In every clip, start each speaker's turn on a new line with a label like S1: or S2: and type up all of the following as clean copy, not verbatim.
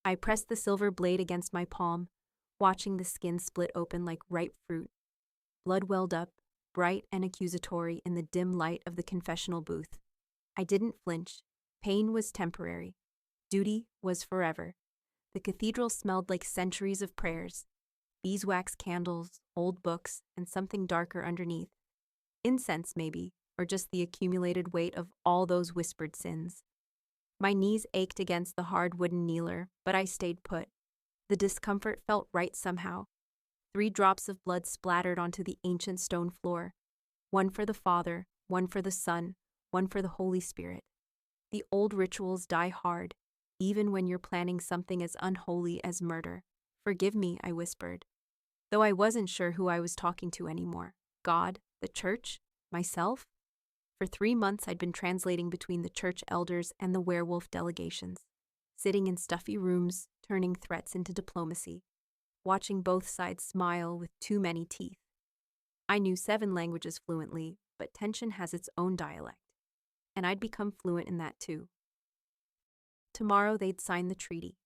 S1: I pressed the silver blade against my palm, watching the skin split open like ripe fruit. Blood welled up, bright and accusatory in the dim light of the confessional booth. I didn't flinch. Pain was temporary. Duty was forever. The cathedral smelled like centuries of prayers. Beeswax candles, old books, and something darker underneath. Incense, maybe, or just the accumulated weight of all those whispered sins. My knees ached against the hard wooden kneeler, but I stayed put. The discomfort felt right somehow. 3 drops of blood splattered onto the ancient stone floor. One for the Father, one for the Son, one for the Holy Spirit. The old rituals die hard, even when you're planning something as unholy as murder. Forgive me, I whispered. Though I wasn't sure who I was talking to anymore. God, the church, myself? For 3 months I'd been translating between the church elders and the werewolf delegations, sitting in stuffy rooms, turning threats into diplomacy, watching both sides smile with too many teeth. I knew 7 languages fluently, but tension has its own dialect, and I'd become fluent in that too. Tomorrow they'd sign the treaty,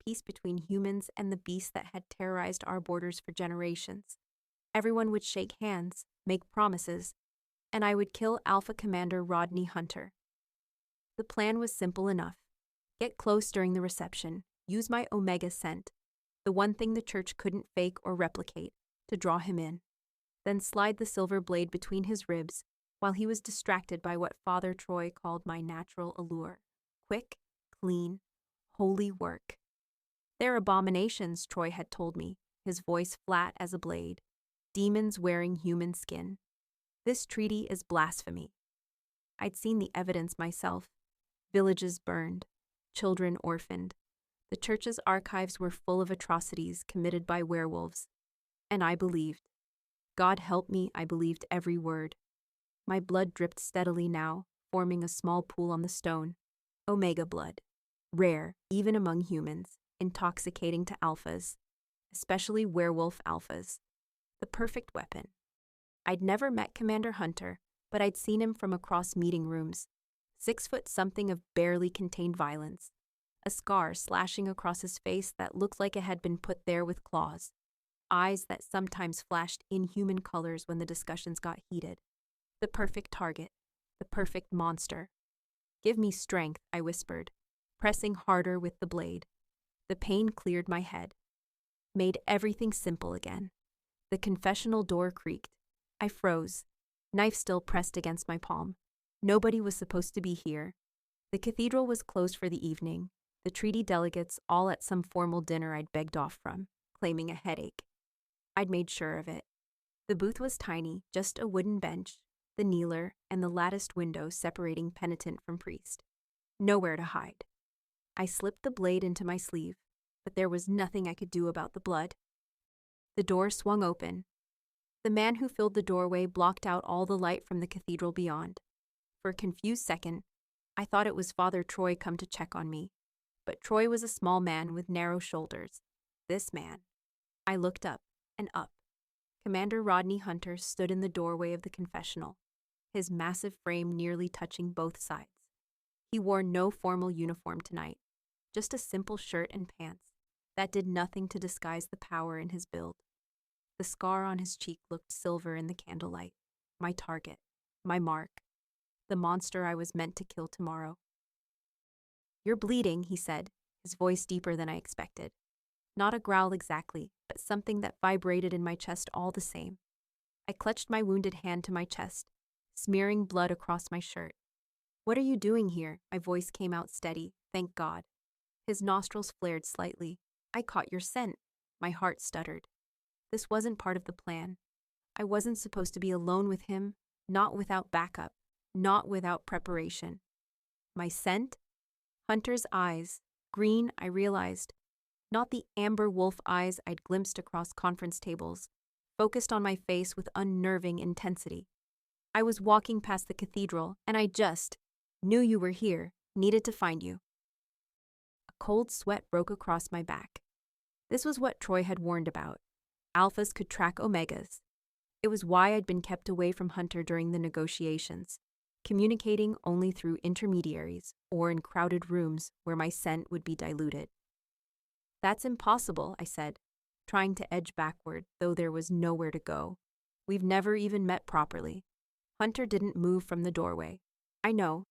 S1: peace between humans and the beasts that had terrorized our borders for generations. Everyone would shake hands, make promises, and I would kill Alpha Commander Rodney Hunter. The plan was simple enough. Get close during the reception, use my Omega scent, the one thing the church couldn't fake or replicate, to draw him in. Then slide the silver blade between his ribs while he was distracted by what Father Troy called my natural allure. Quick, clean, holy work. They're abominations, Troy had told me, his voice flat as a blade. Demons wearing human skin. This treaty is blasphemy. I'd seen the evidence myself. Villages burned, children orphaned. The church's archives were full of atrocities committed by werewolves. And I believed. God help me, I believed every word. My blood dripped steadily now, forming a small pool on the stone. Omega blood. Rare, even among humans, intoxicating to alphas, especially werewolf alphas. The perfect weapon. I'd never met Commander Hunter, but I'd seen him from across meeting rooms. 6 foot something of barely contained violence. A scar slashing across his face that looked like it had been put there with claws. Eyes that sometimes flashed inhuman colors when the discussions got heated. The perfect target. The perfect monster. Give me strength, I whispered, pressing harder with the blade. The pain cleared my head. Made everything simple again. The confessional door creaked. I froze, knife still pressed against my palm. Nobody was supposed to be here. The cathedral was closed for the evening, the treaty delegates all at some formal dinner I'd begged off from, claiming a headache. I'd made sure of it. The booth was tiny, just a wooden bench, the kneeler, and the latticed window separating penitent from priest. Nowhere to hide. I slipped the blade into my sleeve, but there was nothing I could do about the blood. The door swung open. The man who filled the doorway blocked out all the light from the cathedral beyond. For a confused second, I thought it was Father Troy come to check on me. But Troy was a small man with narrow shoulders. This man. I looked up and up. Commander Rodney Hunter stood in the doorway of the confessional, his massive frame nearly touching both sides. He wore no formal uniform tonight, just a simple shirt and pants that did nothing to disguise the power in his build. The scar on his cheek looked silver in the candlelight. My target. My mark. The monster I was meant to kill tomorrow. You're bleeding, he said, his voice deeper than I expected. Not a growl exactly, but something that vibrated in my chest all the same. I clutched my wounded hand to my chest, smearing blood across my shirt. What are you doing here? My voice came out steady, thank God. His nostrils flared slightly. I caught your scent. My heart stuttered. This wasn't part of the plan. I wasn't supposed to be alone with him, not without backup, not without preparation. My scent? Hunter's eyes, green, I realized. Not the amber wolf eyes I'd glimpsed across conference tables, focused on my face with unnerving intensity. I was walking past the cathedral, and I just knew you were here, needed to find you. A cold sweat broke across my back. This was what Troy had warned about. Alphas could track Omegas. It was why I'd been kept away from Hunter during the negotiations, communicating only through intermediaries or in crowded rooms where my scent would be diluted. That's impossible, I said, trying to edge backward, though there was nowhere to go. We've never even met properly. Hunter didn't move from the doorway. I know.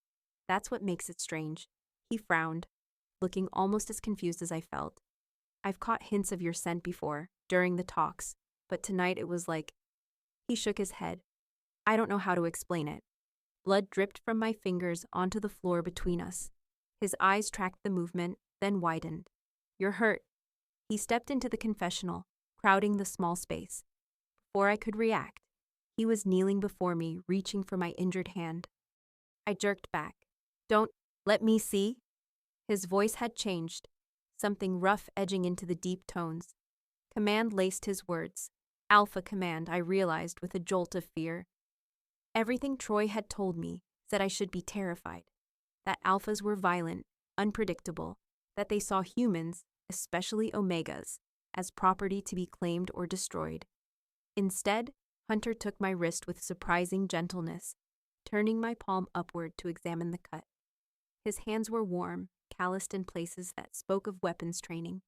S1: That's what makes it strange. He frowned, looking almost as confused as I felt. I've caught hints of your scent before, during the talks, but tonight it was like… He shook his head. I don't know how to explain it. Blood dripped from my fingers onto the floor between us. His eyes tracked the movement, then widened. You're hurt. He stepped into the confessional, crowding the small space. Before I could react, he was kneeling before me, reaching for my injured hand. I jerked back. Don't let me see. His voice had changed, something rough edging into the deep tones. Command laced his words. Alpha command, I realized with a jolt of fear. Everything Troy had told me said I should be terrified, that alphas were violent, unpredictable, that they saw humans, especially omegas, as property to be claimed or destroyed. Instead, Hunter took my wrist with surprising gentleness, turning my palm upward to examine the cut. His hands were warm, calloused in places that spoke of weapons training,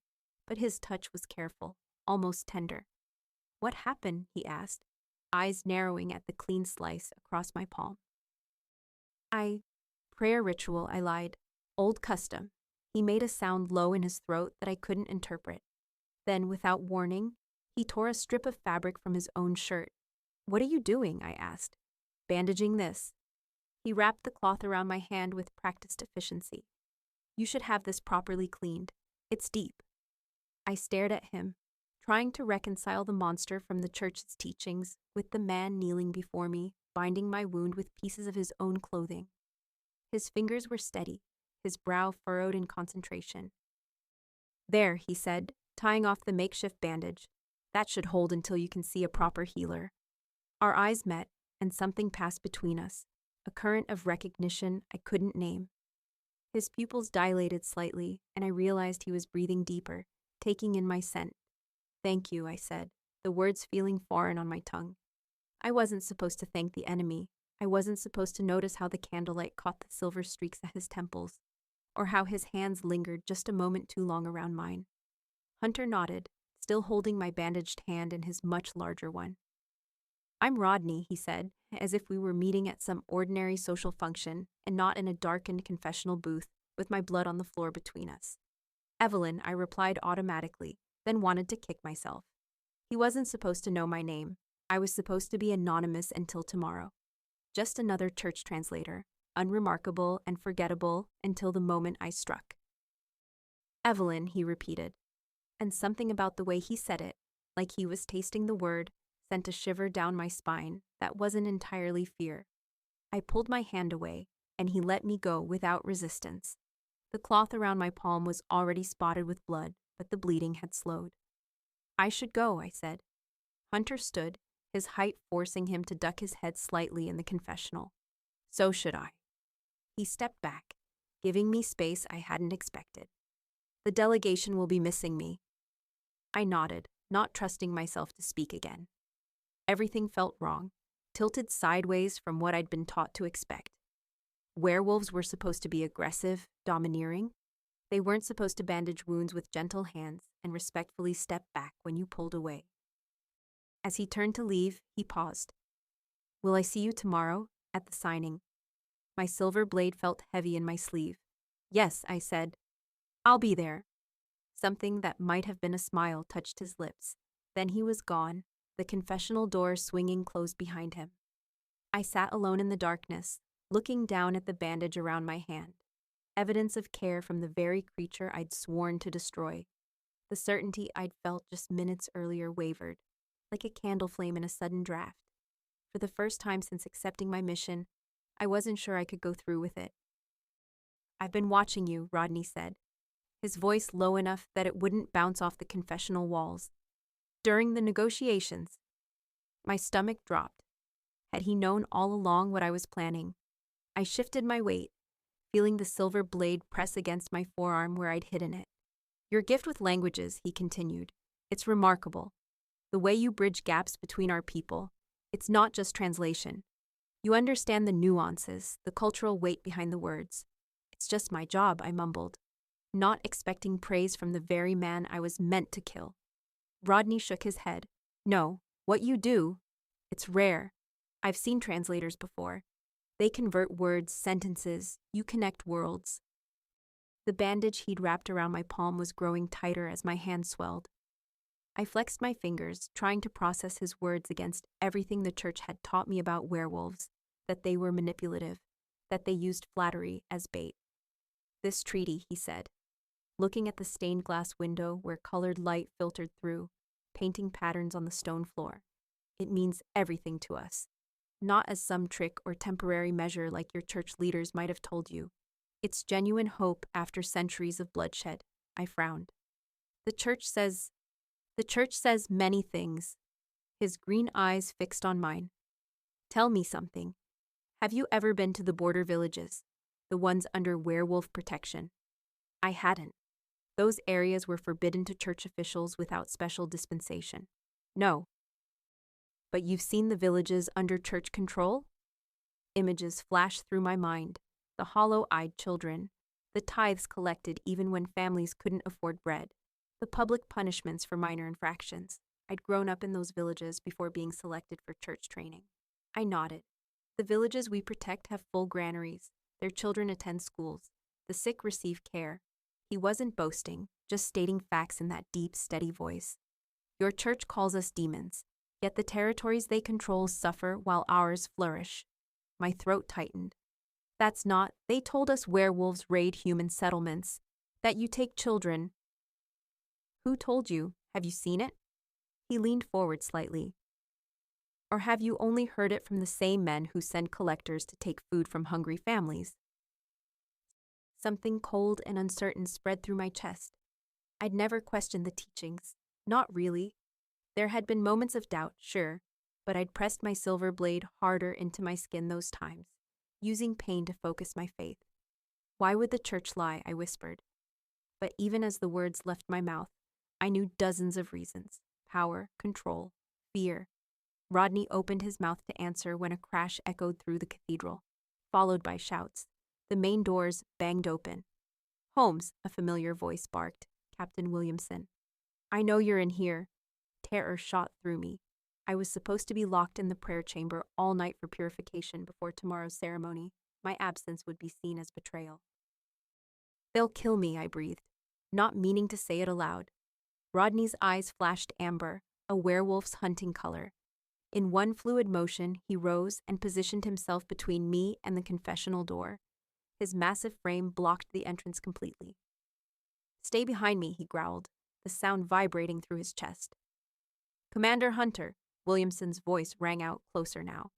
S1: but his touch was careful, almost tender. What happened? He asked, eyes narrowing at the clean slice across my palm. Prayer ritual, I lied. Old custom. He made a sound low in his throat that I couldn't interpret. Then, without warning, he tore a strip of fabric from his own shirt. What are you doing? I asked. Bandaging this. He wrapped the cloth around my hand with practiced efficiency. You should have this properly cleaned. It's deep. I stared at him, trying to reconcile the monster from the church's teachings with the man kneeling before me, binding my wound with pieces of his own clothing. His fingers were steady, his brow furrowed in concentration. There, he said, tying off the makeshift bandage. That should hold until you can see a proper healer. Our eyes met, and something passed between us, a current of recognition I couldn't name. His pupils dilated slightly, and I realized he was breathing deeper, taking in my scent. Thank you, I said, the words feeling foreign on my tongue. I wasn't supposed to thank the enemy. I wasn't supposed to notice how the candlelight caught the silver streaks at his temples, or how his hands lingered just a moment too long around mine. Hunter nodded, still holding my bandaged hand in his much larger one. I'm Rodney, he said, as if we were meeting at some ordinary social function and not in a darkened confessional booth with my blood on the floor between us. Evelyn, I replied automatically, then wanted to kick myself. He wasn't supposed to know my name. I was supposed to be anonymous until tomorrow. Just another church translator, unremarkable and forgettable until the moment I struck. Evelyn, he repeated, and something about the way he said it, like he was tasting the word, sent a shiver down my spine that wasn't entirely fear. I pulled my hand away, and he let me go without resistance. The cloth around my palm was already spotted with blood, but the bleeding had slowed. I should go, I said. Hunter stood, his height forcing him to duck his head slightly in the confessional. So should I. He stepped back, giving me space I hadn't expected. The delegation will be missing me. I nodded, not trusting myself to speak again. Everything felt wrong, tilted sideways from what I'd been taught to expect. Werewolves were supposed to be aggressive, domineering. They weren't supposed to bandage wounds with gentle hands and respectfully step back when you pulled away. As he turned to leave, he paused. Will I see you tomorrow, at the signing? My silver blade felt heavy in my sleeve. Yes, I said. I'll be there. Something that might have been a smile touched his lips. Then he was gone, the confessional door swinging closed behind him. I sat alone in the darkness, looking down at the bandage around my hand. Evidence of care from the very creature I'd sworn to destroy. The certainty I'd felt just minutes earlier wavered, like a candle flame in a sudden draft. For the first time since accepting my mission, I wasn't sure I could go through with it. I've been watching you, Rodney said, his voice low enough that it wouldn't bounce off the confessional walls. During the negotiations, my stomach dropped. Had he known all along what I was planning? I shifted my weight, feeling the silver blade press against my forearm where I'd hidden it. Your gift with languages, he continued. It's remarkable. The way you bridge gaps between our people. It's not just translation. You understand the nuances, the cultural weight behind the words. It's just my job, I mumbled. not expecting praise from the very man I was meant to kill. Rodney shook his head. No, what you do, it's rare. I've seen translators before. They convert words, sentences, you connect worlds. The bandage he'd wrapped around my palm was growing tighter as my hand swelled. I flexed my fingers, trying to process his words against everything the church had taught me about werewolves, that they were manipulative, that they used flattery as bait. This treaty, he said, looking at the stained glass window where colored light filtered through, painting patterns on the stone floor. It means everything to us. Not as some trick or temporary measure like your church leaders might have told you. It's genuine hope after centuries of bloodshed. I frowned. The church says many things. His green eyes fixed on mine. Tell me something. Have you ever been to the border villages, the ones under werewolf protection? I hadn't. Those areas were forbidden to church officials without special dispensation. No. But you've seen the villages under church control? Images flashed through my mind. The hollow-eyed children, the tithes collected even when families couldn't afford bread, the public punishments for minor infractions. I'd grown up in those villages before being selected for church training. I nodded. The villages we protect have full granaries. Their children attend schools. The sick receive care. He wasn't boasting, just stating facts in that deep, steady voice. Your church calls us demons, yet the territories they control suffer while ours flourish. My throat tightened. That's not, they told us werewolves raid human settlements, that you take children. Who told you? Have you seen it? He leaned forward slightly. Or have you only heard it from the same men who send collectors to take food from hungry families? Something cold and uncertain spread through my chest. I'd never questioned the teachings. Not really. There had been moments of doubt, sure, but I'd pressed my silver blade harder into my skin those times, using pain to focus my faith. Why would the church lie? I whispered. But even as the words left my mouth, I knew dozens of reasons. Power, control, fear. Rodney opened his mouth to answer when a crash echoed through the cathedral, followed by shouts. The main doors banged open. Holmes, a familiar voice barked. Captain Williamson. I know you're in here. Terror shot through me. I was supposed to be locked in the prayer chamber all night for purification before tomorrow's ceremony. My absence would be seen as betrayal. They'll kill me, I breathed, not meaning to say it aloud. Rodney's eyes flashed amber, a werewolf's hunting color. In one fluid motion, he rose and positioned himself between me and the confessional door. His massive frame blocked the entrance completely. Stay behind me, he growled, the sound vibrating through his chest. Commander Hunter, Williamson's voice rang out closer now.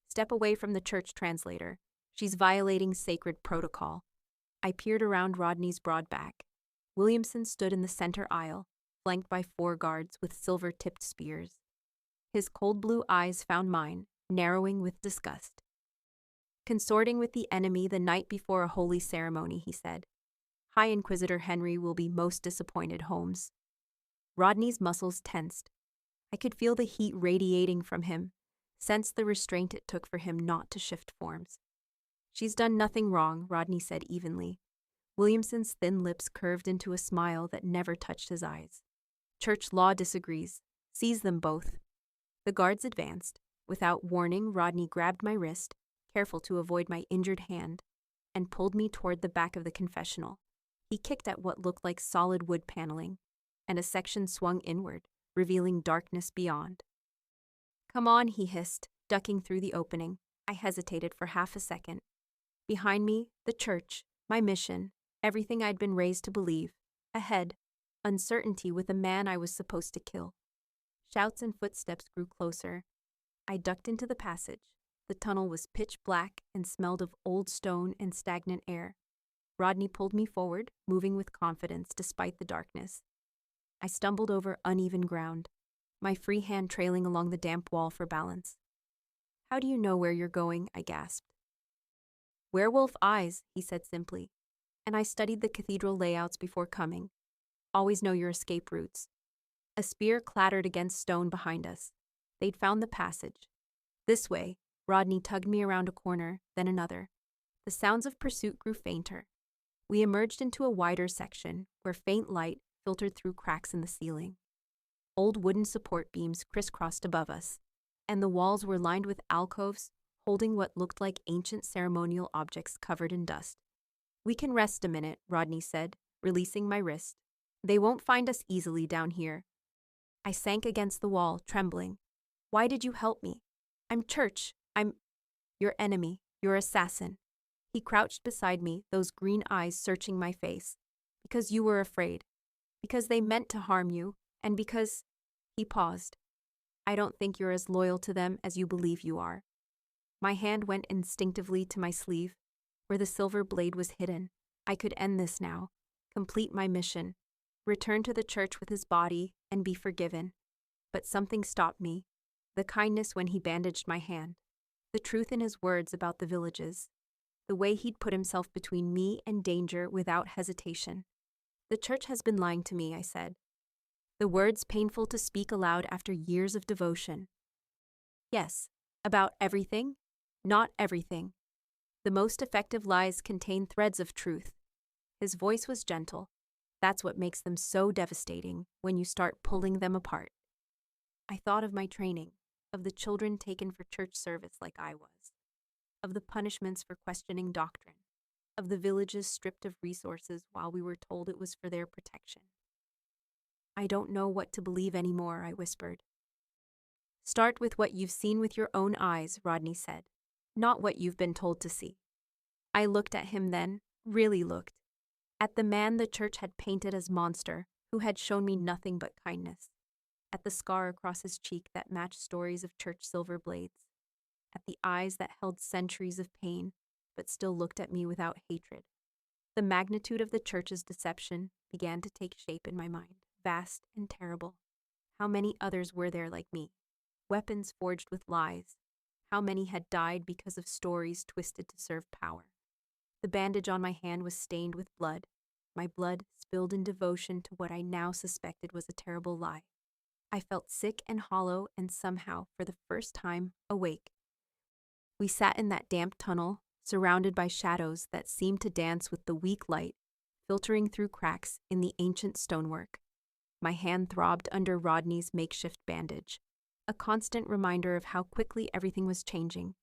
S1: Step away from the church translator. She's violating sacred protocol. I peered around Rodney's broad back. Williamson stood in the center aisle, flanked by 4 guards with silver-tipped spears. His cold blue eyes found mine, narrowing with disgust. Consorting with the enemy the night before a holy ceremony, he said. High Inquisitor Henry will be most disappointed, Holmes. Rodney's muscles tensed. I could feel the heat radiating from him, sense the restraint it took for him not to shift forms. She's done nothing wrong, Rodney said evenly. Williamson's thin lips curved into a smile that never touched his eyes. Church law disagrees. Seize them both. The guards advanced. Without warning, Rodney grabbed my wrist, careful to avoid my injured hand, and pulled me toward the back of the confessional. He kicked at what looked like solid wood paneling, and a section swung inward, revealing darkness beyond. Come on, he hissed, ducking through the opening. I hesitated for half a second. Behind me, the church, my mission, everything I'd been raised to believe. Ahead, uncertainty with a man I was supposed to kill. Shouts and footsteps grew closer. I ducked into the passage. The tunnel was pitch black and smelled of old stone and stagnant air. Rodney pulled me forward, moving with confidence despite the darkness. I stumbled over uneven ground, my free hand trailing along the damp wall for balance. How do you know where you're going? I gasped. Werewolf eyes, he said simply, and I studied the cathedral layouts before coming. Always know your escape routes. A spear clattered against stone behind us. They'd found the passage. This way, Rodney tugged me around a corner, then another. The sounds of pursuit grew fainter. We emerged into a wider section where faint light filtered through cracks in the ceiling. Old wooden support beams crisscrossed above us, and the walls were lined with alcoves holding what looked like ancient ceremonial objects covered in dust. "We can rest a minute," Rodney said, releasing my wrist. "They won't find us easily down here." I sank against the wall, trembling. "Why did you help me? I'm Church. I'm your enemy, your assassin." He crouched beside me, those green eyes searching my face. "Because you were afraid. Because they meant to harm you, and because—" He paused. "I don't think you're as loyal to them as you believe you are." My hand went instinctively to my sleeve, where the silver blade was hidden. I could end this now, complete my mission, return to the church with his body, and be forgiven. But something stopped me, the kindness when he bandaged my hand, the truth in his words about the villages, the way he'd put himself between me and danger without hesitation. "The church has been lying to me," I said, the words painful to speak aloud after years of devotion. "Yes, about everything, not everything. The most effective lies contain threads of truth." His voice was gentle. That's what makes them so devastating when you start pulling them apart. I thought of my training, of the children taken for church service like I was, of the punishments for questioning doctrine, of the villages stripped of resources while we were told it was for their protection. "I don't know what to believe anymore," I whispered. "Start with what you've seen with your own eyes," Rodney said, "not what you've been told to see." I looked at him then, really looked, at the man the church had painted as monster, who had shown me nothing but kindness, at the scar across his cheek that matched stories of church silver blades, at the eyes that held centuries of pain, but still looked at me without hatred. The magnitude of the church's deception began to take shape in my mind, vast and terrible. How many others were there like me? Weapons forged with lies. How many had died because of stories twisted to serve power? The bandage on my hand was stained with blood, my blood spilled in devotion to what I now suspected was a terrible lie. I felt sick and hollow and somehow, for the first time, awake. We sat in that damp tunnel, surrounded by shadows that seemed to dance with the weak light filtering through cracks in the ancient stonework. My hand throbbed under Rodney's makeshift bandage, a constant reminder of how quickly everything was changing.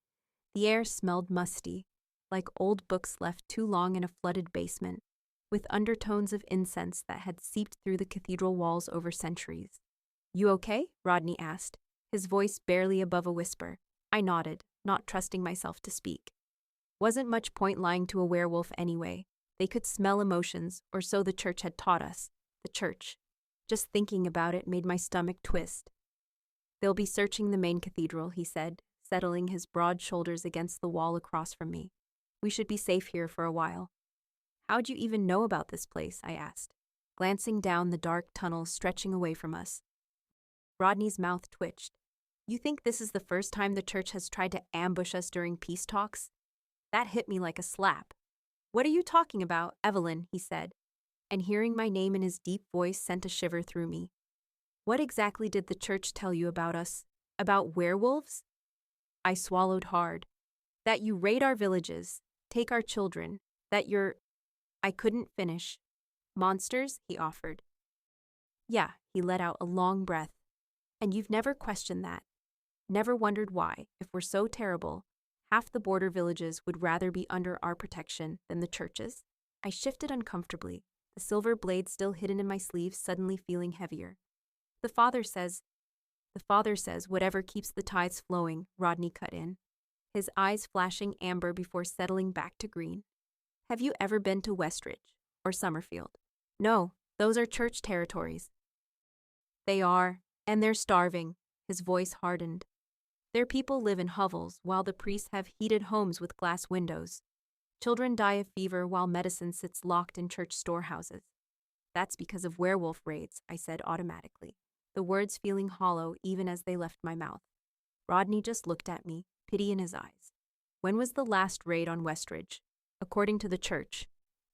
S1: The air smelled musty, like old books left too long in a flooded basement, with undertones of incense that had seeped through the cathedral walls over centuries. "You okay?" Rodney asked, his voice barely above a whisper. I nodded, not trusting myself to speak. Wasn't much point lying to a werewolf anyway. They could smell emotions, or so the church had taught us. The church. Just thinking about it made my stomach twist. "They'll be searching the main cathedral," he said, settling his broad shoulders against the wall across from me. "We should be safe here for a while." "How'd you even know about this place?" I asked, glancing down the dark tunnel stretching away from us. Rodney's mouth twitched. "You think this is the first time the church has tried to ambush us during peace talks?" That hit me like a slap. "What are you talking about, Evelyn?" he said, and hearing my name in his deep voice sent a shiver through me. "What exactly did the church tell you about us? About werewolves?" I swallowed hard. "That you raid our villages, take our children, that you're—" I couldn't finish. "Monsters?" he offered. "Yeah," he let out a long breath. "And you've never questioned that. Never wondered why, if we're so terrible, half the border villages would rather be under our protection than the churches?" I shifted uncomfortably, the silver blade still hidden in my sleeve suddenly feeling heavier. The father says whatever keeps the tides flowing," Rodney cut in, his eyes flashing amber before settling back to green. "Have you ever been to Westridge or Summerfield?" "No, those are church territories." "They are, and they're starving." His voice hardened. "Their people live in hovels while the priests have heated homes with glass windows. Children die of fever while medicine sits locked in church storehouses. That's because of werewolf raids," I said automatically, the words feeling hollow even as they left my mouth. Rodney just looked at me, pity in his eyes. "When was the last raid on Westridge?" "According to the church.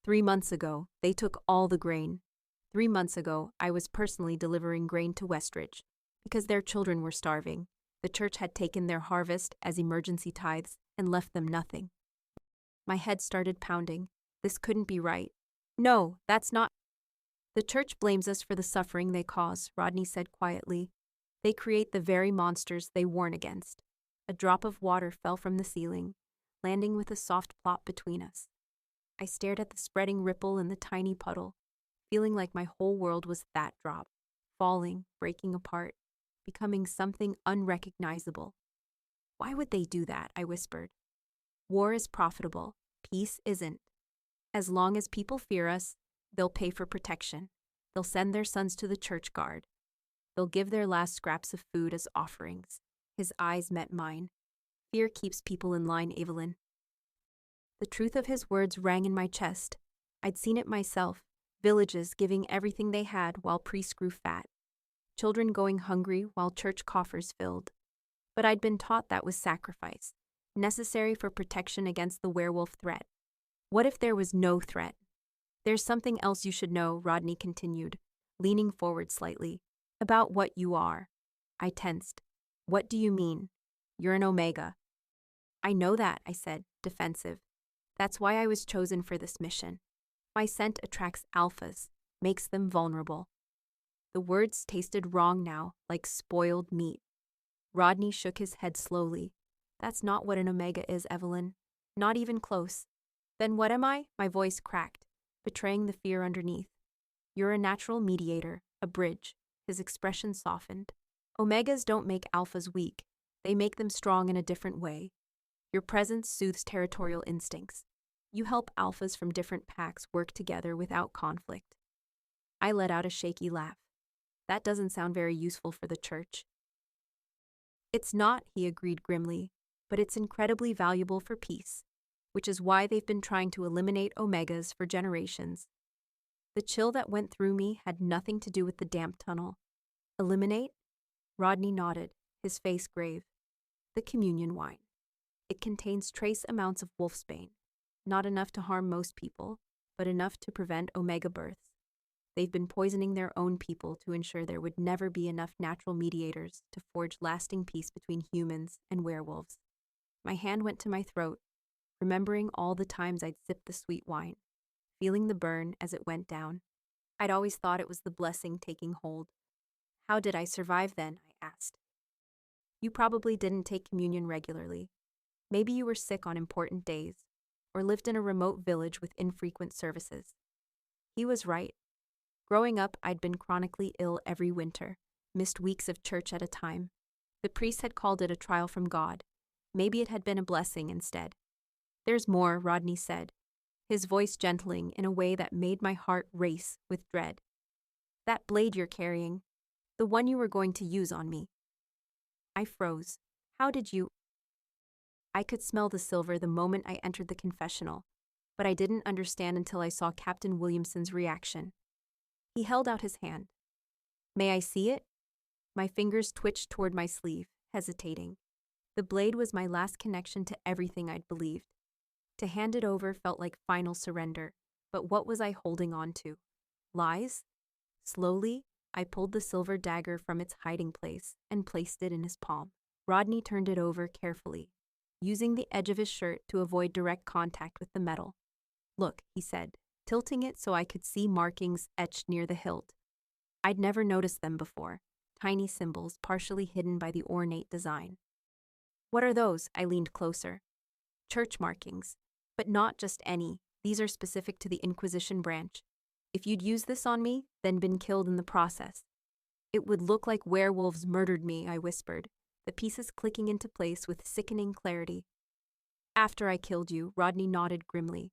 S1: 3 months ago, they took all the grain. 3 months ago, I was personally delivering grain to Westridge, because their children were starving. The church had taken their harvest as emergency tithes and left them nothing." My head started pounding. This couldn't be right. No, that's not. The church blames us for the suffering they cause, Rodney said quietly. They create the very monsters they warn against. A drop of water fell from the ceiling, landing with a soft plop between us. I stared at the spreading ripple in the tiny puddle, feeling like my whole world was that drop, falling, breaking apart, becoming something unrecognizable. Why would they do that? I whispered. War is profitable. Peace isn't. As long as people fear us, they'll pay for protection. They'll send their sons to the church guard. They'll give their last scraps of food as offerings. His eyes met mine. Fear keeps people in line, Evelyn. The truth of his words rang in my chest. I'd seen it myself, villages giving everything they had while priests grew fat, children going hungry while church coffers filled. But I'd been taught that was sacrifice, necessary for protection against the werewolf threat. What if there was no threat? There's something else you should know, Rodney continued, leaning forward slightly. About what you are. I tensed. What do you mean? You're an Omega. I know that, I said, defensive. That's why I was chosen for this mission. My scent attracts alphas, makes them vulnerable. The words tasted wrong now, like spoiled meat. Rodney shook his head slowly. That's not what an Omega is, Evelyn. Not even close. Then what am I? My voice cracked, betraying the fear underneath. You're a natural mediator, a bridge. His expression softened. Omegas don't make alphas weak. They make them strong in a different way. Your presence soothes territorial instincts. You help alphas from different packs work together without conflict. I let out a shaky laugh. That doesn't sound very useful for the church. It's not, he agreed grimly, but it's incredibly valuable for peace, which is why they've been trying to eliminate Omegas for generations. The chill that went through me had nothing to do with the damp tunnel. Eliminate? Rodney nodded, his face grave. The communion wine. It contains trace amounts of wolfsbane, not enough to harm most people, but enough to prevent Omega births. They've been poisoning their own people to ensure there would never be enough natural mediators to forge lasting peace between humans and werewolves. My hand went to my throat, remembering all the times I'd sipped the sweet wine, feeling the burn as it went down. I'd always thought it was the blessing taking hold. How did I survive then? I asked. You probably didn't take communion regularly. Maybe you were sick on important days, or lived in a remote village with infrequent services. He was right. Growing up, I'd been chronically ill every winter, missed weeks of church at a time. The priest had called it a trial from God. Maybe it had been a blessing instead. There's more, Rodney said, his voice gentling in a way that made my heart race with dread. That blade you're carrying, the one you were going to use on me. I froze. How did you? I could smell the silver the moment I entered the confessional, but I didn't understand until I saw Captain Williamson's reaction. He held out his hand. May I see it? My fingers twitched toward my sleeve, hesitating. The blade was my last connection to everything I'd believed. To hand it over felt like final surrender, but what was I holding on to? Lies? Slowly, I pulled the silver dagger from its hiding place and placed it in his palm. Rodney turned it over carefully, using the edge of his shirt to avoid direct contact with the metal. Look, he said, tilting it so I could see markings etched near the hilt. I'd never noticed them before, tiny symbols partially hidden by the ornate design. What are those? I leaned closer. Church markings, but not just any. These are specific to the Inquisition branch. If you'd used this on me, then been killed in the process, it would look like werewolves murdered me, I whispered, the pieces clicking into place with sickening clarity. After I killed you, Rodney nodded grimly.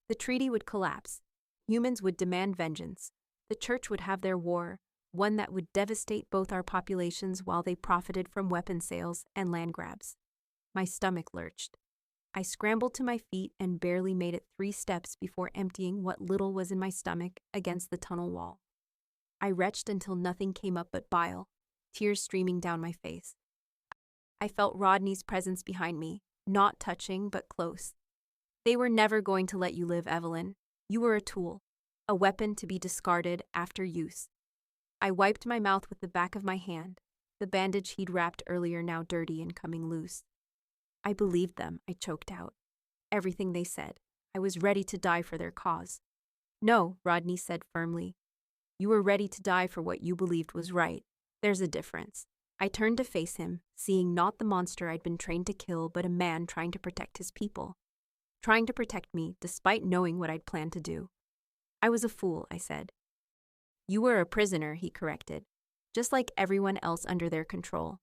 S1: The treaty would collapse. Humans would demand vengeance. The church would have their war, one that would devastate both our populations while they profited from weapon sales and land grabs. My stomach lurched. I scrambled to my feet and barely made it 3 steps before emptying what little was in my stomach against the tunnel wall. I retched until nothing came up but bile, tears streaming down my face. I felt Rodney's presence behind me, not touching but close. They were never going to let you live, Evelyn. You were a tool, a weapon to be discarded after use. I wiped my mouth with the back of my hand, the bandage he'd wrapped earlier now dirty and coming loose. I believed them, I choked out. Everything they said. I was ready to die for their cause. No, Rodney said firmly. You were ready to die for what you believed was right. There's a difference. I turned to face him, seeing not the monster I'd been trained to kill, but a man trying to protect his people. Trying to protect me, despite knowing what I'd planned to do. I was a fool, I said. You were a prisoner, he corrected, just like everyone else under their control.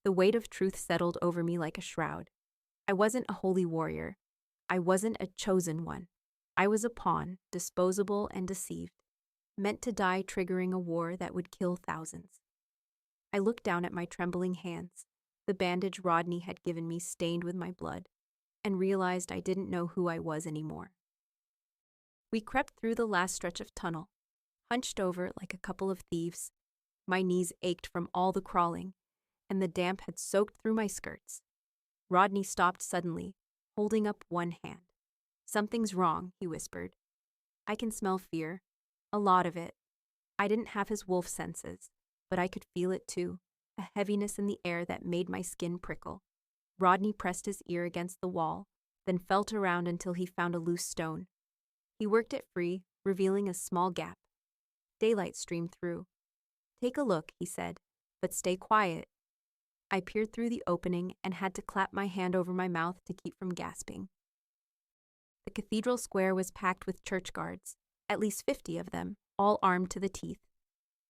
S1: The weight of truth settled over me like a shroud. I wasn't a holy warrior. I wasn't a chosen one. I was a pawn, disposable and deceived, meant to die triggering a war that would kill thousands. I looked down at my trembling hands, the bandage Rodney had given me stained with my blood, and realized I didn't know who I was anymore. We crept through the last stretch of tunnel, hunched over like a couple of thieves. My knees ached from all the crawling, and the damp had soaked through my skirts. Rodney stopped suddenly, holding up one hand. Something's wrong, he whispered. I can smell fear, a lot of it. I didn't have his wolf senses, but I could feel it too, a heaviness in the air that made my skin prickle. Rodney pressed his ear against the wall, then felt around until he found a loose stone. He worked it free, revealing a small gap. Daylight streamed through. Take a look, he said, but stay quiet. I peered through the opening and had to clap my hand over my mouth to keep from gasping. The cathedral square was packed with church guards, at least 50 of them, all armed to the teeth.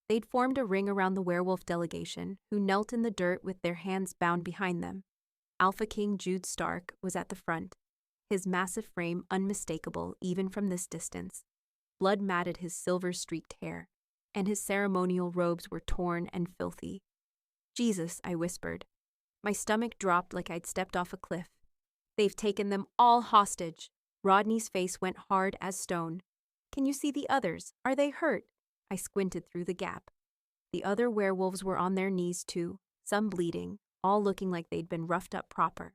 S1: They'd formed a ring around the werewolf delegation, who knelt in the dirt with their hands bound behind them. Alpha King Jude Stark was at the front, his massive frame unmistakable even from this distance. Blood matted his silver-streaked hair, and his ceremonial robes were torn and filthy. Jesus, I whispered. My stomach dropped like I'd stepped off a cliff. They've taken them all hostage. Rodney's face went hard as stone. Can you see the others? Are they hurt? I squinted through the gap. The other werewolves were on their knees too, some bleeding, all looking like they'd been roughed up proper.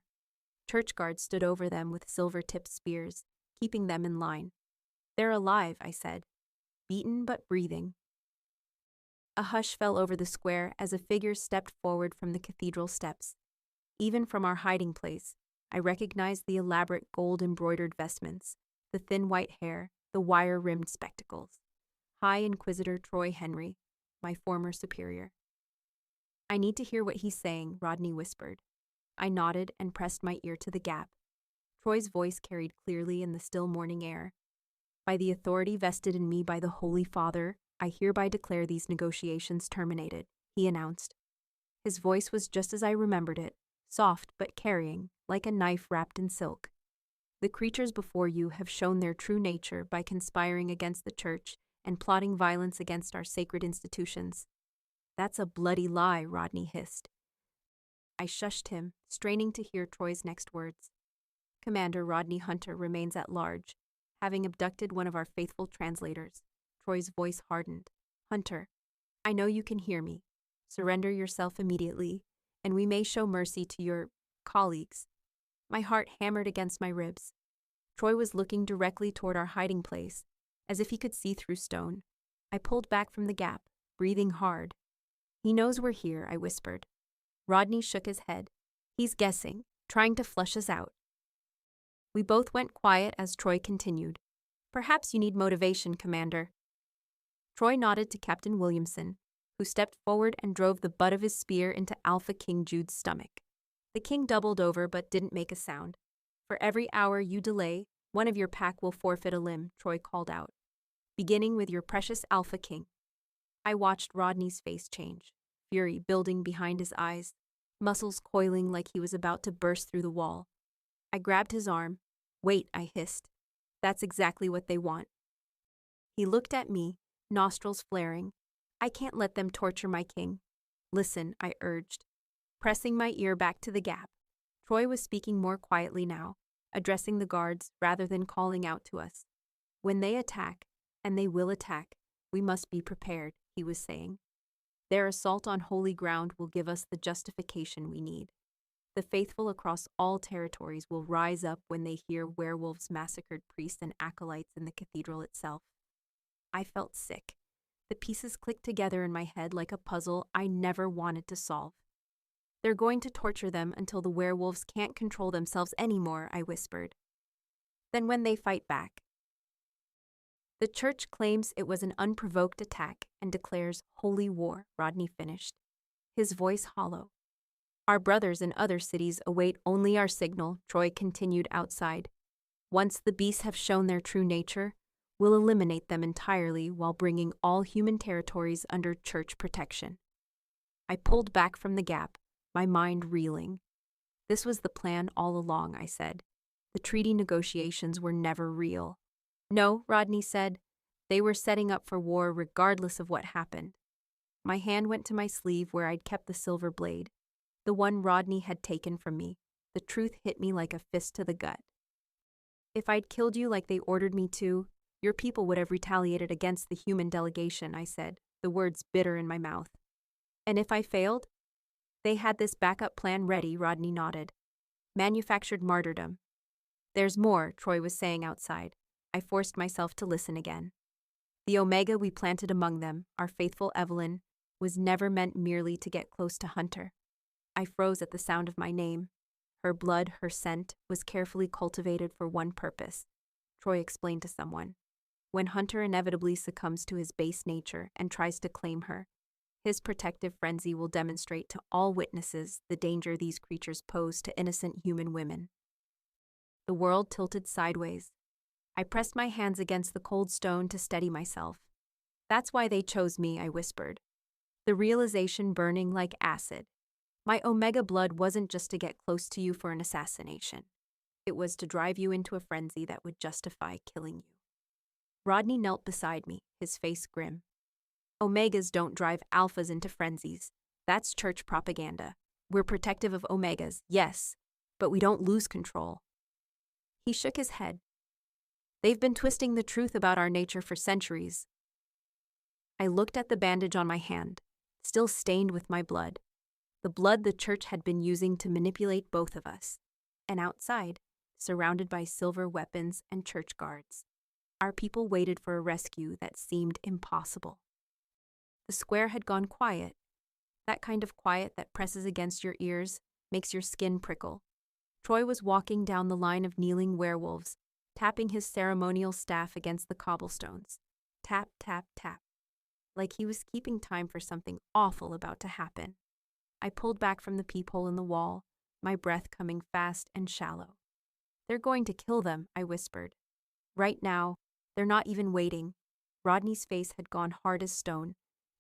S1: Church guards stood over them with silver-tipped spears, keeping them in line. They're alive, I said. Beaten but breathing. A hush fell over the square as a figure stepped forward from the cathedral steps. Even from our hiding place, I recognized the elaborate gold-embroidered vestments, the thin white hair, the wire-rimmed spectacles. High Inquisitor Troy Henry, my former superior. I need to hear what he's saying, Rodney whispered. I nodded and pressed my ear to the gap. Troy's voice carried clearly in the still morning air. By the authority vested in me by the Holy Father, I hereby declare these negotiations terminated, he announced. His voice was just as I remembered it, soft but carrying, like a knife wrapped in silk. The creatures before you have shown their true nature by conspiring against the church and plotting violence against our sacred institutions. That's a bloody lie, Rodney hissed. I shushed him, straining to hear Troy's next words. Commander Rodney Hunter remains at large, having abducted one of our faithful translators. Troy's voice hardened. Hunter, I know you can hear me. Surrender yourself immediately, and we may show mercy to your colleagues. My heart hammered against my ribs. Troy was looking directly toward our hiding place, as if he could see through stone. I pulled back from the gap, breathing hard. He knows we're here, I whispered. Rodney shook his head. He's guessing, trying to flush us out. We both went quiet as Troy continued. Perhaps you need motivation, Commander. Troy nodded to Captain Williamson, who stepped forward and drove the butt of his spear into Alpha King Jude's stomach. The king doubled over but didn't make a sound. For every hour you delay, one of your pack will forfeit a limb, Troy called out. Beginning with your precious Alpha King. I watched Rodney's face change, fury building behind his eyes, muscles coiling like he was about to burst through the wall. I grabbed his arm. Wait, I hissed. That's exactly what they want. He looked at me, nostrils flaring. I can't let them torture my king. Listen, I urged, pressing my ear back to the gap. Troy was speaking more quietly now, addressing the guards rather than calling out to us. When they attack, and they will attack, we must be prepared, he was saying. Their assault on holy ground will give us the justification we need. The faithful across all territories will rise up when they hear werewolves massacred priests and acolytes in the cathedral itself. I felt sick. The pieces clicked together in my head like a puzzle I never wanted to solve. They're going to torture them until the werewolves can't control themselves anymore, I whispered. Then when they fight back. The church claims it was an unprovoked attack and declares holy war, Rodney finished, his voice hollow. Our brothers in other cities await only our signal, Troy continued outside. Once the beasts have shown their true nature, we'll eliminate them entirely while bringing all human territories under church protection. I pulled back from the gap, my mind reeling. This was the plan all along, I said. The treaty negotiations were never real. No, Rodney said. They were setting up for war regardless of what happened. My hand went to my sleeve where I'd kept the silver blade, the one Rodney had taken from me. The truth hit me like a fist to the gut. If I'd killed you like they ordered me to, your people would have retaliated against the human delegation, I said, the words bitter in my mouth. And if I failed? They had this backup plan ready, Rodney nodded. Manufactured martyrdom. There's more, Troy was saying outside. I forced myself to listen again. The Omega we planted among them, our faithful Evelyn, was never meant merely to get close to Hunter. I froze at the sound of my name. Her blood, her scent, was carefully cultivated for one purpose, Troy explained to someone. When Hunter inevitably succumbs to his base nature and tries to claim her, his protective frenzy will demonstrate to all witnesses the danger these creatures pose to innocent human women. The world tilted sideways. I pressed my hands against the cold stone to steady myself. That's why they chose me, I whispered. The realization burning like acid. My Omega blood wasn't just to get close to you for an assassination. It was to drive you into a frenzy that would justify killing you. Rodney knelt beside me, his face grim. Omegas don't drive alphas into frenzies. That's church propaganda. We're protective of Omegas, yes, but we don't lose control. He shook his head. They've been twisting the truth about our nature for centuries. I looked at the bandage on my hand, still stained with my blood. The blood the church had been using to manipulate both of us. And outside, surrounded by silver weapons and church guards, our people waited for a rescue that seemed impossible. The square had gone quiet, that kind of quiet that presses against your ears, makes your skin prickle. Troy was walking down the line of kneeling werewolves, tapping his ceremonial staff against the cobblestones. Tap, tap, tap. Like he was keeping time for something awful about to happen. I pulled back from the peephole in the wall, my breath coming fast and shallow. They're going to kill them, I whispered. Right now, they're not even waiting. Rodney's face had gone hard as stone.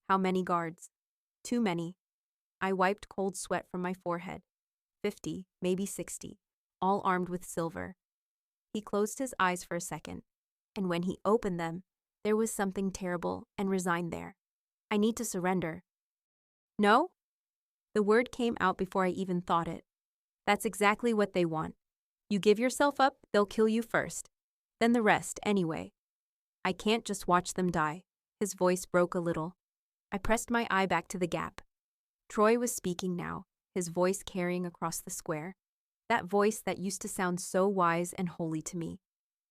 S1: How many guards? Too many. I wiped cold sweat from my forehead. 50, maybe 60, all armed with silver. He closed his eyes for a second, and when he opened them, there was something terrible and resigned there. I need to surrender. No? The word came out before I even thought it. That's exactly what they want. You give yourself up, they'll kill you first. Then the rest, anyway. I can't just watch them die. His voice broke a little. I pressed my eye back to the gap. Troy was speaking now, his voice carrying across the square. That voice that used to sound so wise and holy to me.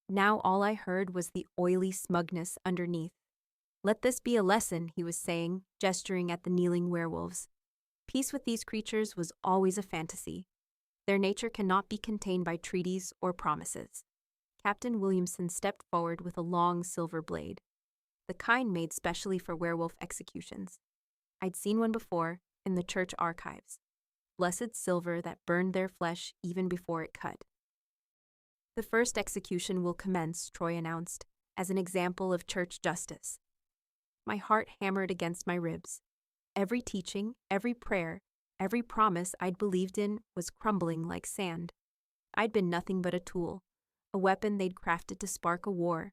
S1: Now all I heard was the oily smugness underneath. Let this be a lesson, he was saying, gesturing at the kneeling werewolves. Peace with these creatures was always a fantasy. Their nature cannot be contained by treaties or promises. Captain Williamson stepped forward with a long silver blade, the kind made specially for werewolf executions. I'd seen one before, in the church archives. Blessed silver that burned their flesh even before it cut. The first execution will commence, Troy announced, as an example of church justice. My heart hammered against my ribs. Every teaching, every prayer, every promise I'd believed in was crumbling like sand. I'd been nothing but a tool, a weapon they'd crafted to spark a war.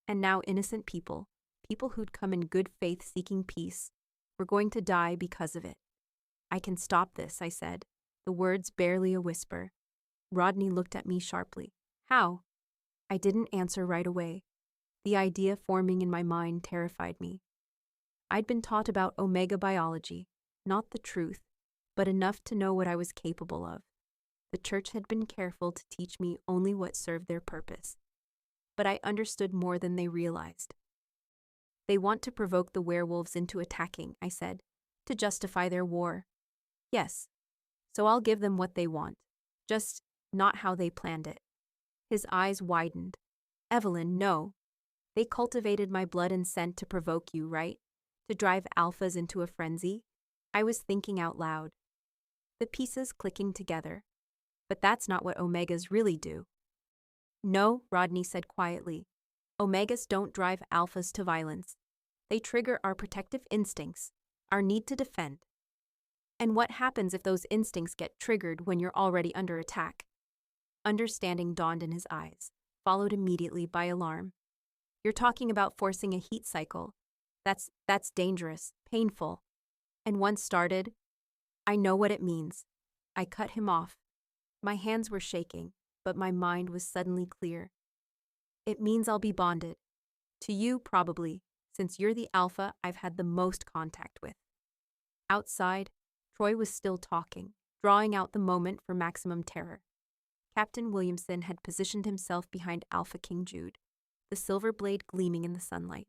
S1: And now innocent people, people who'd come in good faith seeking peace, were going to die because of it. I can stop this, I said, the words barely a whisper. Rodney looked at me sharply. How? I didn't answer right away. The idea forming in my mind terrified me. I'd been taught about Omega biology, not the truth, but enough to know what I was capable of. The church had been careful to teach me only what served their purpose. But I understood more than they realized. They want to provoke the werewolves into attacking, I said, to justify their war. Yes, so I'll give them what they want, just not how they planned it. His eyes widened. Evelyn, no. They cultivated my blood and scent to provoke you, right? To drive alphas into a frenzy? I was thinking out loud. The pieces clicking together. But that's not what omegas really do. No, Rodney said quietly. Omegas don't drive alphas to violence. They trigger our protective instincts, our need to defend. And what happens if those instincts get triggered when you're already under attack? Understanding dawned in his eyes, followed immediately by alarm. You're talking about forcing a heat cycle. That's dangerous, painful. And once started, I know what it means. I cut him off. My hands were shaking, but my mind was suddenly clear. It means I'll be bonded. To you, probably, since you're the alpha I've had the most contact with. Outside, Troy was still talking, drawing out the moment for maximum terror. Captain Williamson had positioned himself behind Alpha King Jude, the silver blade gleaming in the sunlight.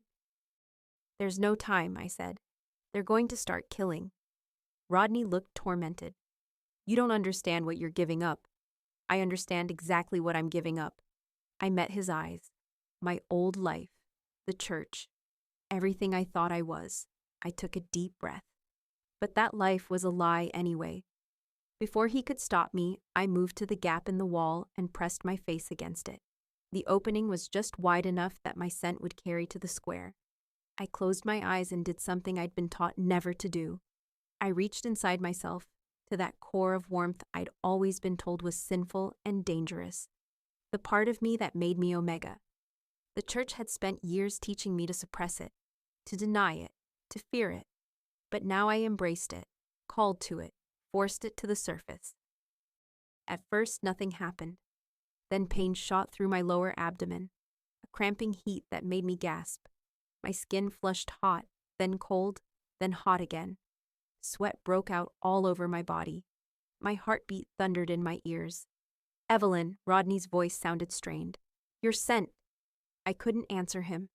S1: There's no time, I said. They're going to start killing. Rodney looked tormented. You don't understand what you're giving up. I understand exactly what I'm giving up. I met his eyes. My old life. The church. Everything I thought I was. I took a deep breath. But that life was a lie anyway. Before he could stop me, I moved to the gap in the wall and pressed my face against it. The opening was just wide enough that my scent would carry to the square. I closed my eyes and did something I'd been taught never to do. I reached inside myself, to that core of warmth I'd always been told was sinful and dangerous. The part of me that made me Omega. The church had spent years teaching me to suppress it, to deny it, to fear it. But now I embraced it, called to it, forced it to the surface. At first, nothing happened. Then pain shot through my lower abdomen, a cramping heat that made me gasp. My skin flushed hot, then cold, then hot again. Sweat broke out all over my body. My heartbeat thundered in my ears. Evelyn, Rodney's voice sounded strained. You're sent. I couldn't answer him.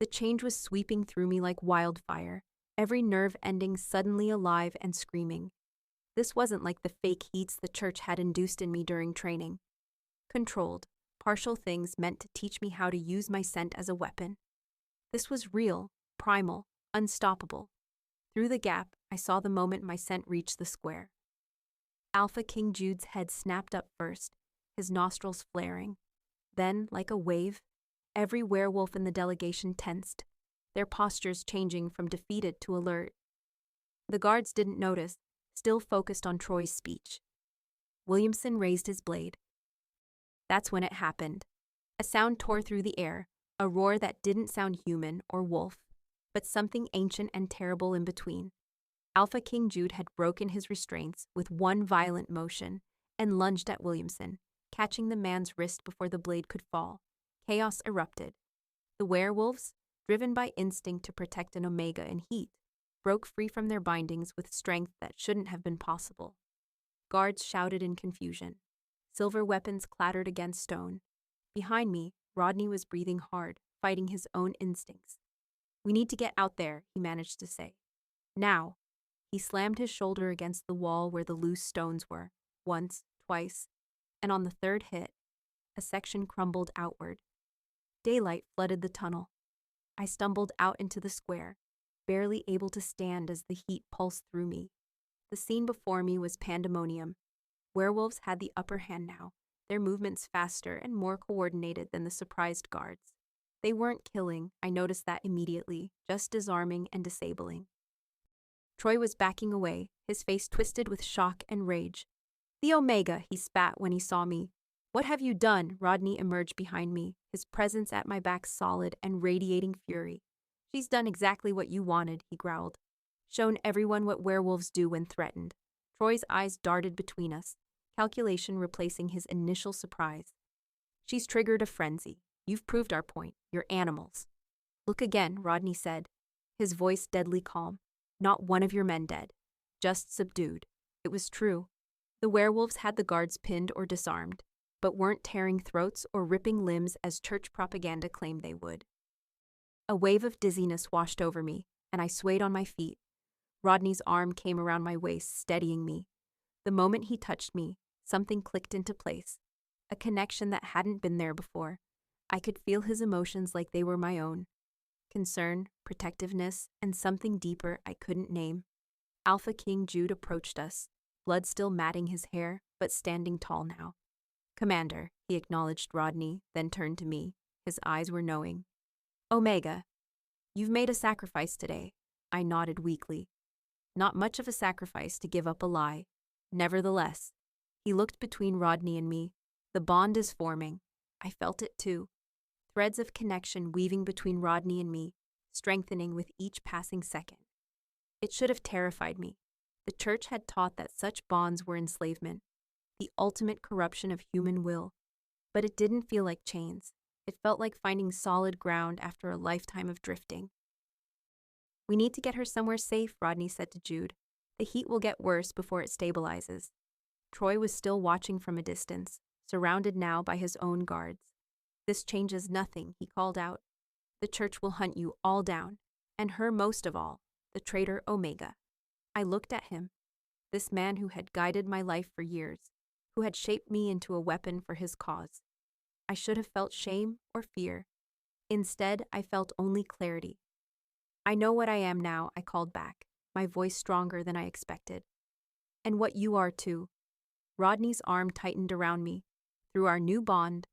S1: The change was sweeping through me like wildfire, every nerve ending suddenly alive and screaming. This wasn't like the fake heats the church had induced in me during training. Controlled, partial things meant to teach me how to use my scent as a weapon. This was real, primal, unstoppable. Through the gap, I saw the moment my scent reached the square. Alpha King Jude's head snapped up first, his nostrils flaring. Then, like a wave, every werewolf in the delegation tensed, their postures changing from defeated to alert. The guards didn't notice, still focused on Troy's speech. Williamson raised his blade. That's when it happened. A sound tore through the air, a roar that didn't sound human or wolf, but something ancient and terrible in between. Alpha King Jude had broken his restraints with one violent motion and lunged at Williamson, catching the man's wrist before the blade could fall. Chaos erupted. The werewolves, driven by instinct to protect an Omega in heat, broke free from their bindings with strength that shouldn't have been possible. Guards shouted in confusion. Silver weapons clattered against stone. Behind me, Rodney was breathing hard, fighting his own instincts. We need to get out there, he managed to say. Now. He slammed his shoulder against the wall where the loose stones were, once, twice, and on the third hit, a section crumbled outward. Daylight flooded the tunnel. I stumbled out into the square, barely able to stand as the heat pulsed through me. The scene before me was pandemonium. Werewolves had the upper hand now, their movements faster and more coordinated than the surprised guards. They weren't killing, I noticed that immediately, just disarming and disabling. Troy was backing away, his face twisted with shock and rage. The Omega, he spat when he saw me. What have you done? Rodney emerged behind me, his presence at my back solid and radiating fury. She's done exactly what you wanted, he growled. Shown everyone what werewolves do when threatened. Troy's eyes darted between us, calculation replacing his initial surprise. She's triggered a frenzy. You've proved our point. You're animals. Look again, Rodney said, his voice deadly calm. Not one of your men dead. Just subdued. It was true. The werewolves had the guards pinned or disarmed, but weren't tearing throats or ripping limbs as church propaganda claimed they would. A wave of dizziness washed over me, and I swayed on my feet. Rodney's arm came around my waist, steadying me. The moment he touched me, something clicked into place, a connection that hadn't been there before, I could feel his emotions like they were my own: concern, protectiveness, and something deeper I couldn't name. Alpha King Jude approached us, blood still matting his hair, but standing tall now. "Commander," he acknowledged Rodney, then turned to me. His eyes were knowing. "Omega, you've made a sacrifice today." I nodded weakly. Not much of a sacrifice to give up a lie. Nevertheless, he looked between Rodney and me. The bond is forming. I felt it too. Threads of connection weaving between Rodney and me, strengthening with each passing second. It should have terrified me. The church had taught that such bonds were enslavement, the ultimate corruption of human will. But it didn't feel like chains. It felt like finding solid ground after a lifetime of drifting. "We need to get her somewhere safe," Rodney said to Jude. "The heat will get worse before it stabilizes." Troy was still watching from a distance, surrounded now by his own guards. "This changes nothing," he called out. "The church will hunt you all down, and her most of all, the traitor Omega." I looked at him, this man who had guided my life for years, who had shaped me into a weapon for his cause. I should have felt shame or fear. Instead, I felt only clarity. "I know what I am now," I called back, my voice stronger than I expected. "And what you are too." Rodney's arm tightened around me. Through our new bond,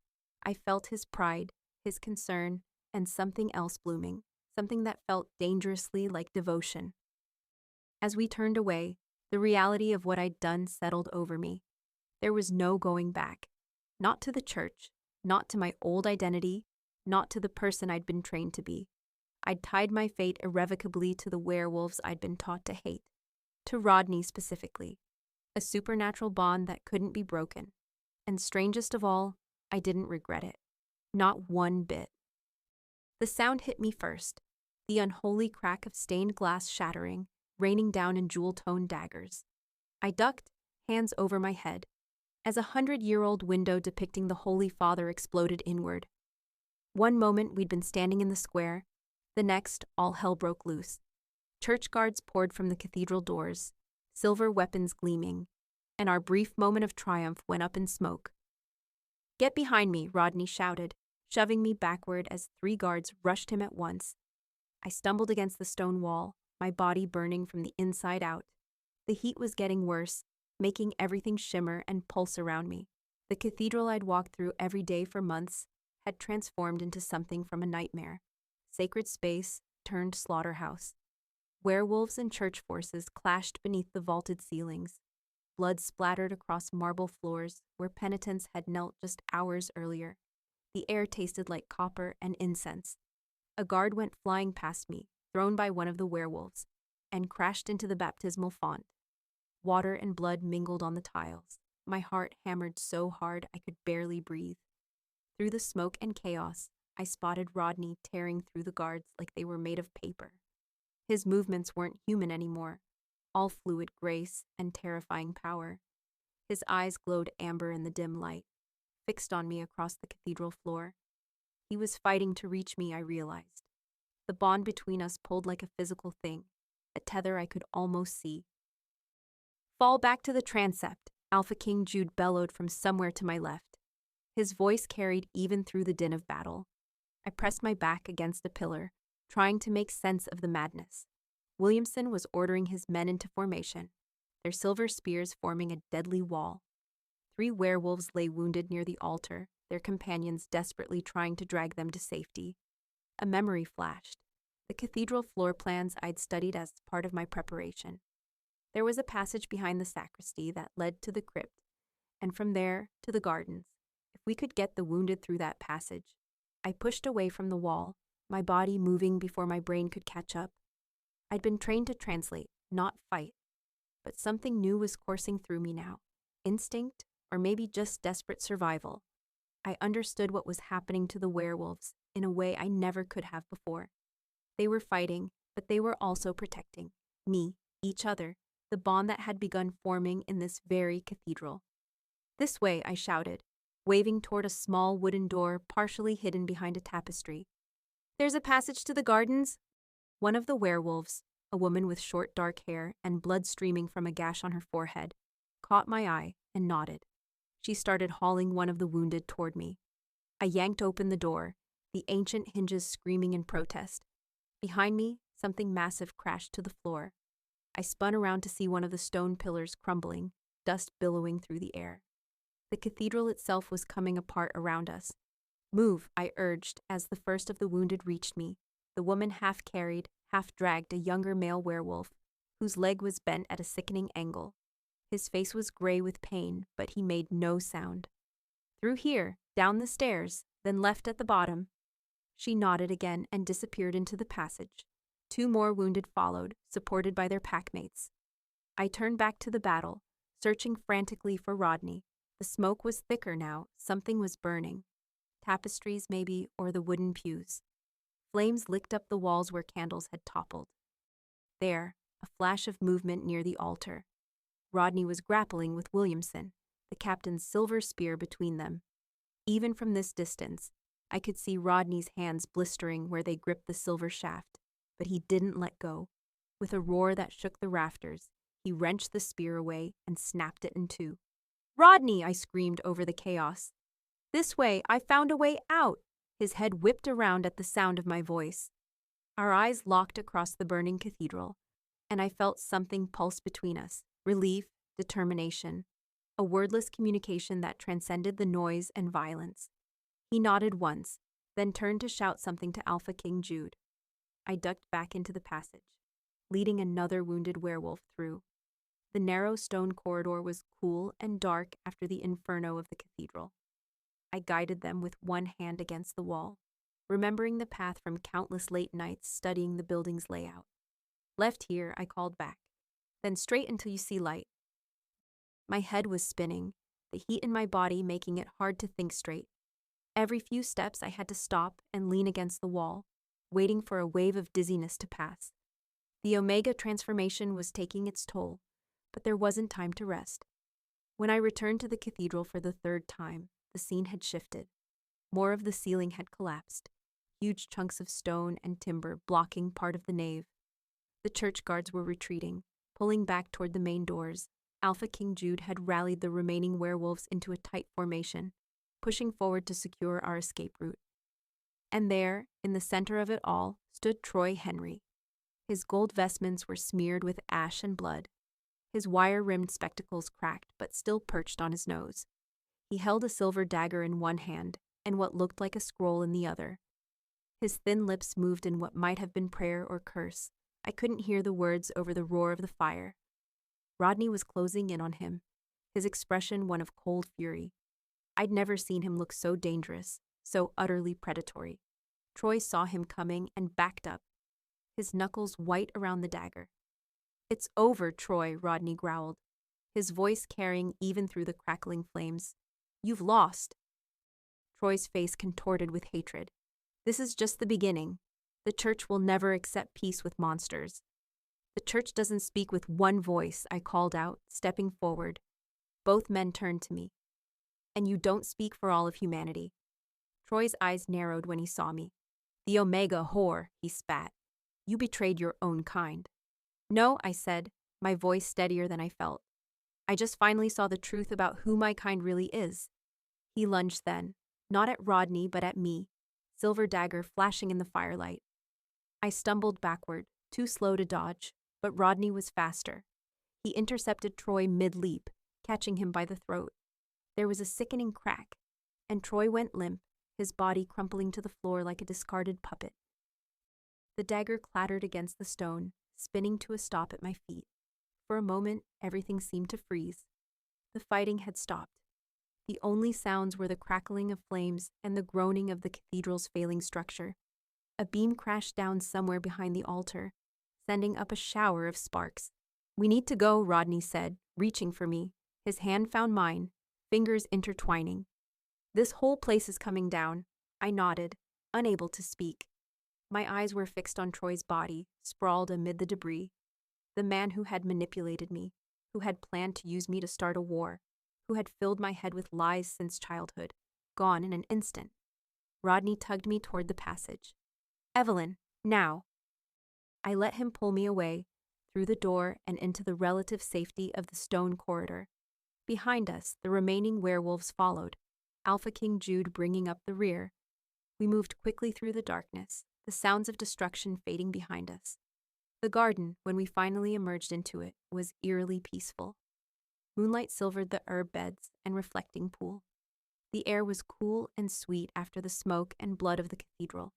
S1: I felt his pride, his concern, and something else blooming, something that felt dangerously like devotion. As we turned away, the reality of what I'd done settled over me. There was no going back. Not to the church, not to my old identity, not to the person I'd been trained to be. I'd tied my fate irrevocably to the werewolves I'd been taught to hate. To Rodney specifically. A supernatural bond that couldn't be broken. And strangest of all, I didn't regret it. Not one bit. The sound hit me first. The unholy crack of stained glass shattering, raining down in jewel-toned daggers. I ducked, hands over my head, as a 100-year-old window depicting the Holy Father exploded inward. One moment we'd been standing in the square, the next all hell broke loose. Church guards poured from the cathedral doors, silver weapons gleaming, and our brief moment of triumph went up in smoke. "Get behind me," Rodney shouted, shoving me backward as 3 guards rushed him at once. I stumbled against the stone wall, my body burning from the inside out. The heat was getting worse, making everything shimmer and pulse around me. The cathedral I'd walked through every day for months had transformed into something from a nightmare. Sacred space turned slaughterhouse. Werewolves and church forces clashed beneath the vaulted ceilings. Blood splattered across marble floors where penitents had knelt just hours earlier. The air tasted like copper and incense. A guard went flying past me, thrown by one of the werewolves, and crashed into the baptismal font. Water and blood mingled on the tiles. My heart hammered so hard I could barely breathe. Through the smoke and chaos, I spotted Rodney tearing through the guards like they were made of paper. His movements weren't human anymore, all fluid grace and terrifying power. His eyes glowed amber in the dim light, fixed on me across the cathedral floor. He was fighting to reach me, I realized. The bond between us pulled like a physical thing, a tether I could almost see. "Fall back to the transept," Alpha King Jude bellowed from somewhere to my left. His voice carried even through the din of battle. I pressed my back against a pillar, trying to make sense of the madness. Williamson was ordering his men into formation, their silver spears forming a deadly wall. 3 werewolves lay wounded near the altar, their companions desperately trying to drag them to safety. A memory flashed, the cathedral floor plans I'd studied as part of my preparation. There was a passage behind the sacristy that led to the crypt, and from there to the gardens. If we could get the wounded through that passage. I pushed away from the wall, my body moving before my brain could catch up. I'd been trained to translate, not fight. But something new was coursing through me now. Instinct, or maybe just desperate survival. I understood what was happening to the werewolves in a way I never could have before. They were fighting, but they were also protecting me, each other, the bond that had begun forming in this very cathedral. "This way," I shouted, waving toward a small wooden door partially hidden behind a tapestry. "There's a passage to the gardens." One of the werewolves, a woman with short dark hair and blood streaming from a gash on her forehead, caught my eye and nodded. She started hauling one of the wounded toward me. I yanked open the door, the ancient hinges screaming in protest. Behind me, something massive crashed to the floor. I spun around to see one of the stone pillars crumbling, dust billowing through the air. The cathedral itself was coming apart around us. Move, I urged as the first of the wounded reached me. The woman half carried, half dragged a younger male werewolf, whose leg was bent at a sickening angle. His face was gray with pain, but he made no sound. Through here, down the stairs, then left at the bottom. She nodded again and disappeared into the passage. 2 more wounded followed, supported by their packmates. I turned back to the battle, searching frantically for Rodney. The smoke was thicker now, something was burning. Tapestries, maybe, or the wooden pews. Flames licked up the walls where candles had toppled. There, a flash of movement near the altar. Rodney was grappling with Williamson, the captain's silver spear between them. Even from this distance, I could see Rodney's hands blistering where they gripped the silver shaft, but he didn't let go. With a roar that shook the rafters, he wrenched the spear away and snapped it in 2. "Rodney!" I screamed over the chaos. "This way! I found a way out!" His head whipped around at the sound of my voice. Our eyes locked across the burning cathedral, and I felt something pulse between us. Relief, determination, a wordless communication that transcended the noise and violence. He nodded once, then turned to shout something to Alpha King Jude. I ducked back into the passage, leading another wounded werewolf through. The narrow stone corridor was cool and dark after the inferno of the cathedral. I guided them with one hand against the wall, remembering the path from countless late nights studying the building's layout. "Left here," I called back, "then straight until you see light." My head was spinning, the heat in my body making it hard to think straight. Every few steps I had to stop and lean against the wall, waiting for a wave of dizziness to pass. The Omega transformation was taking its toll, but there wasn't time to rest. When I returned to the cathedral for the 3rd time, the scene had shifted. More of the ceiling had collapsed, huge chunks of stone and timber blocking part of the nave. The church guards were retreating, pulling back toward the main doors. Alpha King Jude had rallied the remaining werewolves into a tight formation, pushing forward to secure our escape route. And there, in the center of it all, stood Troy Henry. His gold vestments were smeared with ash and blood. His wire-rimmed spectacles cracked but still perched on his nose. He held a silver dagger in one hand and what looked like a scroll in the other. His thin lips moved in what might have been prayer or curse. I couldn't hear the words over the roar of the fire. Rodney was closing in on him, his expression one of cold fury. I'd never seen him look so dangerous, so utterly predatory. Troy saw him coming and backed up, his knuckles white around the dagger. "It's over, Troy," Rodney growled, his voice carrying even through the crackling flames. "You've lost." Troy's face contorted with hatred. "This is just the beginning. The church will never accept peace with monsters." "The church doesn't speak with one voice," I called out, stepping forward. Both men turned to me. "And you don't speak for all of humanity." Troy's eyes narrowed when he saw me. "The Omega whore," he spat. "You betrayed your own kind." "No," I said, my voice steadier than I felt. "I just finally saw the truth about who my kind really is." He lunged then, not at Rodney but at me, silver dagger flashing in the firelight. I stumbled backward, too slow to dodge, but Rodney was faster. He intercepted Troy mid-leap, catching him by the throat. There was a sickening crack, and Troy went limp, his body crumpling to the floor like a discarded puppet. The dagger clattered against the stone, spinning to a stop at my feet. For a moment, everything seemed to freeze. The fighting had stopped. The only sounds were the crackling of flames and the groaning of the cathedral's failing structure. A beam crashed down somewhere behind the altar, sending up a shower of sparks. "We need to go," Rodney said, reaching for me. His hand found mine, fingers intertwining. "This whole place is coming down." I nodded, unable to speak. My eyes were fixed on Troy's body, sprawled amid the debris. The man who had manipulated me, who had planned to use me to start a war, who had filled my head with lies since childhood, gone in an instant. Rodney tugged me toward the passage. "Evelyn, now." I let him pull me away, through the door and into the relative safety of the stone corridor. Behind us, the remaining werewolves followed. Alpha King Jude bringing up the rear. We moved quickly through the darkness, the sounds of destruction fading behind us. The garden, when we finally emerged into it, was eerily peaceful. Moonlight silvered the herb beds and reflecting pool. The air was cool and sweet after the smoke and blood of the cathedral.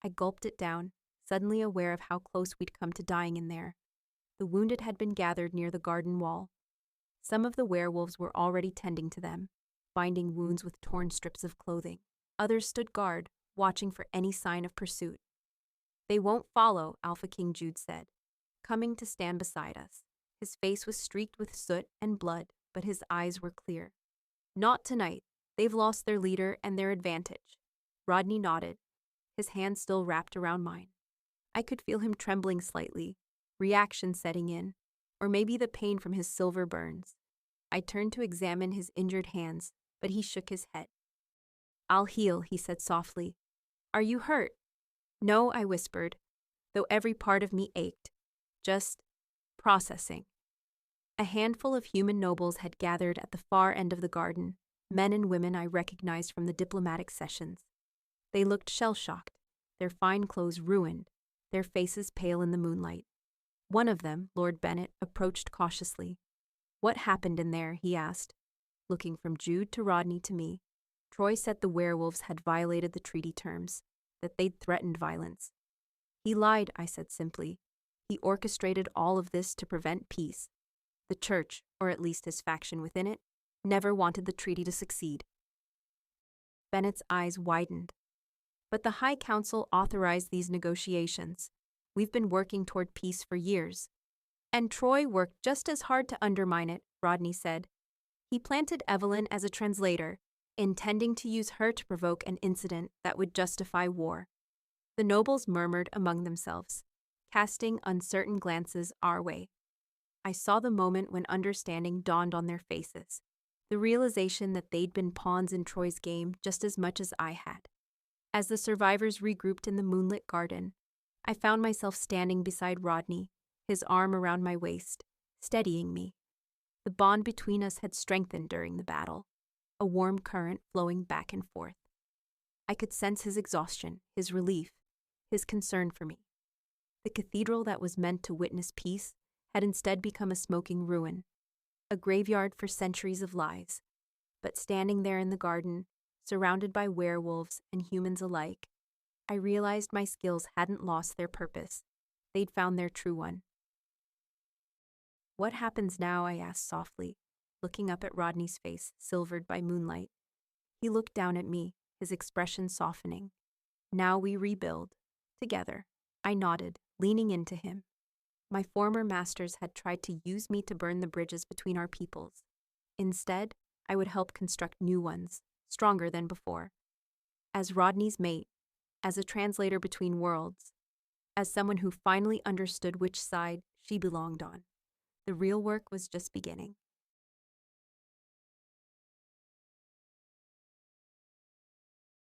S1: I gulped it down, suddenly aware of how close we'd come to dying in there. The wounded had been gathered near the garden wall. Some of the werewolves were already tending to them, binding wounds with torn strips of clothing. Others stood guard, watching for any sign of pursuit. "They won't follow," Alpha King Jude said, coming to stand beside us. His face was streaked with soot and blood, but his eyes were clear. "Not tonight. They've lost their leader and their advantage." Rodney nodded, his hand still wrapped around mine. I could feel him trembling slightly, reaction setting in, or maybe the pain from his silver burns. I turned to examine his injured hands, but he shook his head. "I'll heal," he said softly. "Are you hurt?" "No," I whispered, though every part of me ached. "Just processing." A handful of human nobles had gathered at the far end of the garden, men and women I recognized from the diplomatic sessions. They looked shell-shocked, their fine clothes ruined, their faces pale in the moonlight. One of them, Lord Bennett, approached cautiously. "What happened in there?" he asked, looking from Jude to Rodney to me. Troy said the werewolves had violated the treaty terms, that they'd threatened violence. "He lied," I said simply. "He orchestrated all of this to prevent peace. The church, or at least his faction within it, never wanted the treaty to succeed." Bennett's eyes widened. "But the High Council authorized these negotiations. We've been working toward peace for years." "And Troy worked just as hard to undermine it," Rodney said. "He planted Evelyn as a translator, intending to use her to provoke an incident that would justify war." The nobles murmured among themselves, casting uncertain glances our way. I saw the moment when understanding dawned on their faces, the realization that they'd been pawns in Troy's game just as much as I had. As the survivors regrouped in the moonlit garden, I found myself standing beside Rodney, his arm around my waist, steadying me. The bond between us had strengthened during the battle, a warm current flowing back and forth. I could sense his exhaustion, his relief, his concern for me. The cathedral that was meant to witness peace had instead become a smoking ruin, a graveyard for centuries of lies. But standing there in the garden, surrounded by werewolves and humans alike, I realized my skills hadn't lost their purpose. They'd found their true one. "What happens now?" I asked softly, looking up at Rodney's face, silvered by moonlight. He looked down at me, his expression softening. "Now we rebuild. Together." I nodded, leaning into him. My former masters had tried to use me to burn the bridges between our peoples. Instead, I would help construct new ones, stronger than before. As Rodney's mate, as a translator between worlds, as someone who finally understood which side she belonged on. The real work was just beginning.